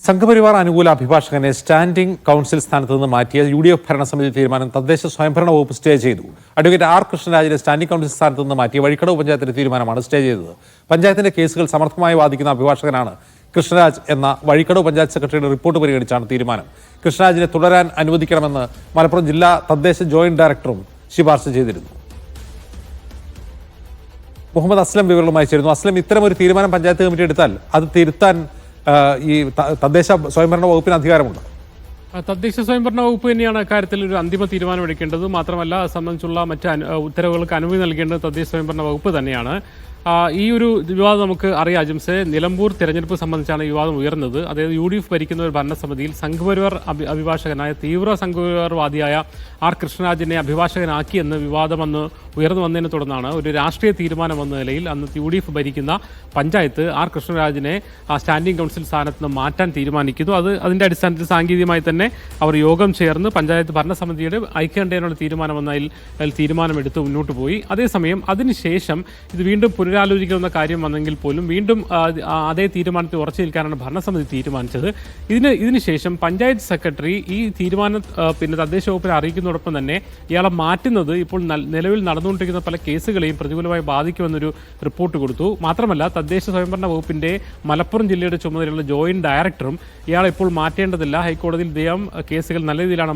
സംഘപരിവാർ അനുകൂല അഭിഭാഷകനെ standing council സ്ഥാനത്ത് നിന്ന് മാറ്റിയ UDF ഭരണസമിതി തീരുമാനം തദ്ദേശ സ്വയംഭരണ വകുപ്പ് സ്റ്റേ ചെയ്തു. അഡ്വക്കേറ്റ് ആർ കൃഷ്ണരാജിനെ സ്റ്റാൻഡിംഗ് കൗൺസിൽ സ്ഥാനത്ത് നിന്ന് മാറ്റിയ വഴിക്കടവ് പഞ്ചായത്തിന്റെ തീരുമാനമാണ് സ്റ്റേ ചെയ്തത്. പഞ്ചായത്തിന്റെ കേസുകൾ സമർത്ഥമായി വാദിക്കുന്ന അഭിഭാഷകനാണ് കൃഷ്ണരാജ് എന്ന വഴിക്കടവ് പഞ്ചായത്ത് സെക്രട്ടറിയുടെ റിപ്പോർട്ട് പരിഗണിച്ചാണ് തീരുമാനം. കൃഷ്ണരാജിനെ തുടരാൻ അനുവദിക്കണമെന്ന് മലപ്പുറം ജില്ലാ തദ്ദേശ ജോയിന്റ് ഡയറക്ടറും ശുപാർശ ചെയ്തിരുന്നു. മുഹമ്മദ് അസ്ലം വിവരങ്ങളുമായി ചേരുന്നു. അസ്ലം, ഇത്തരമൊരു തീരുമാനം പഞ്ചായത്ത് കമ്മിറ്റി എടുത്താൽ അത് തിരുത്താൻ ഈ തദ്ദേശ സ്വയംഭരണ വകുപ്പിന് അധികാരമുണ്ട്. തദ്ദേശ സ്വയംഭരണ വകുപ്പ് തന്നെയാണ് അക്കാര്യത്തിൽ ഒരു അന്തിമ തീരുമാനം എടുക്കേണ്ടത്. മാത്രമല്ല അത് സംബന്ധിച്ചുള്ള മറ്റ് ഉത്തരവുകൾക്ക് അനുമതി നൽകേണ്ടത് തദ്ദേശ സ്വയംഭരണ വകുപ്പ് തന്നെയാണ്. ഈ ഒരു വിവാദം നമുക്ക് അറിയാം ജംസെ. നിലമ്പൂർ തെരഞ്ഞെടുപ്പ് സംബന്ധിച്ചാണ് വിവാദം ഉയർന്നത്. അതായത് UDF ഭരിക്കുന്ന ഒരു ഭരണസമിതിയിൽ സംഘപരിവാർ അഭിഭാഷകനായ തീവ്ര സംഘപരിവാർവാദിയായ ആർ കൃഷ്ണരാജിനെ അഭിഭാഷകനാക്കിയെന്ന് വിവാദം അന്ന് ഉയർന്നു വന്നതിനെ തുടർന്നാണ് ഒരു രാഷ്ട്രീയ തീരുമാനം എന്ന നിലയിൽ അന്ന് UDF ഭരിക്കുന്ന പഞ്ചായത്ത് ആർ കൃഷ്ണരാജിനെ സ്റ്റാൻഡിംഗ് കൗൺസിൽ സ്ഥാനത്ത് നിന്ന് മാറ്റാൻ തീരുമാനിക്കുന്നു. അതിന്റെ അടിസ്ഥാനത്തിൽ സാങ്കേതികമായി തന്നെ അവർ യോഗം ചേർന്ന് പഞ്ചായത്ത് ഭരണസമിതിയുടെ ഐക്യകണ്ഠേനുള്ള തീരുമാനമെന്നതിൽ തീരുമാനമെടുത്ത് മുന്നോട്ട് പോയി. അതേസമയം അതിനുശേഷം ഇത് വീണ്ടും പുനരാലോചിക്കുന്ന കാര്യം വന്നെങ്കിൽ പോലും വീണ്ടും അതേ തീരുമാനത്തിൽ ഉറച്ചു നിൽക്കാനാണ് ഭരണസമിതി തീരുമാനിച്ചത്. ഇതിനുശേഷം പഞ്ചായത്ത് സെക്രട്ടറി ഈ തീരുമാനം തദ്ദേശ വകുപ്പിനെ അറിയിക്കുന്നതോടൊപ്പം തന്നെ ഇയാളെ മാറ്റുന്നത് ഇപ്പോൾ നിലവിൽ നടന്നുകൊണ്ടിരിക്കുന്ന പല കേസുകളെയും പ്രതികൂലമായി ബാധിക്കുമെന്നൊരു റിപ്പോർട്ട് കൊടുത്തു. മാത്രമല്ല തദ്ദേശ സ്വയംഭരണ വകുപ്പിന്റെ മലപ്പുറം ജില്ലയുടെ ചുമതലയുള്ള ജോയിന്റ് ഡയറക്ടറും ഇയാളെ ഇപ്പോൾ മാറ്റേണ്ടതില്ല, ഹൈക്കോടതിയിൽ ഇദ്ദേഹം കേസുകൾ നല്ല രീതിയിലാണ്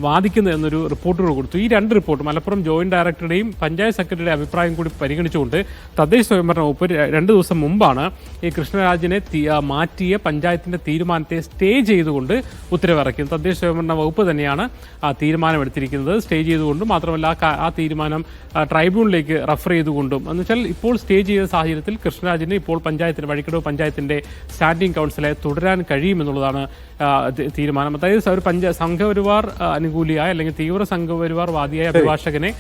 വാദിക്കുന്നത് എന്നൊരു റിപ്പോർട്ടുകൾ കൊടുത്തു. ഈ രണ്ട് റിപ്പോർട്ട് മലപ്പുറം ജോയിന്റ് ഡയറക്ടറുടെയും പഞ്ചായത്ത് സെക്രട്ടറിയുടെ അഭിപ്രായം കൂടി പരിഗണിച്ചുകൊണ്ട് തദ്ദേശ സ്വയംഭരണ വകുപ്പ് 2 ദിവസം മുമ്പാണ് ഈ കൃഷ്ണരാജിനെ മാറ്റിയ പഞ്ചായത്തിന്റെ തീരുമാനത്തെ സ്റ്റേ ചെയ്തുകൊണ്ട് ഉത്തരവിറക്കിയത്. തദ്ദേശ സ്വയംഭരണ വകുപ്പ് തന്നെയാണ് തീരുമാനമെടുത്തിരിക്കുന്നത്. സ്റ്റേ ചെയ്തുകൊണ്ടും മാത്രമല്ല ആ തീരുമാനം ട്രൈബ്യൂണലിലേക്ക് റഫർ ചെയ്തുകൊണ്ടും എന്ന് വെച്ചാൽ ഇപ്പോൾ സ്റ്റേ ചെയ്ത സാഹചര്യത്തിൽ കൃഷ്ണരാജിന് ഇപ്പോൾ വഴിക്കടവ് പഞ്ചായത്തിന്റെ സ്റ്റാൻഡിംഗ് കൗൺസിലെ തുടരാൻ കഴിയുമെന്നുള്ളതാണ് തീരുമാനം. അതായത് ഒരു സംഘപരിവാർ അനുകൂലിയായ അല്ലെങ്കിൽ തീവ്ര സംഘപരിവാർ വാദിയായ അഭിഭാഷകനെ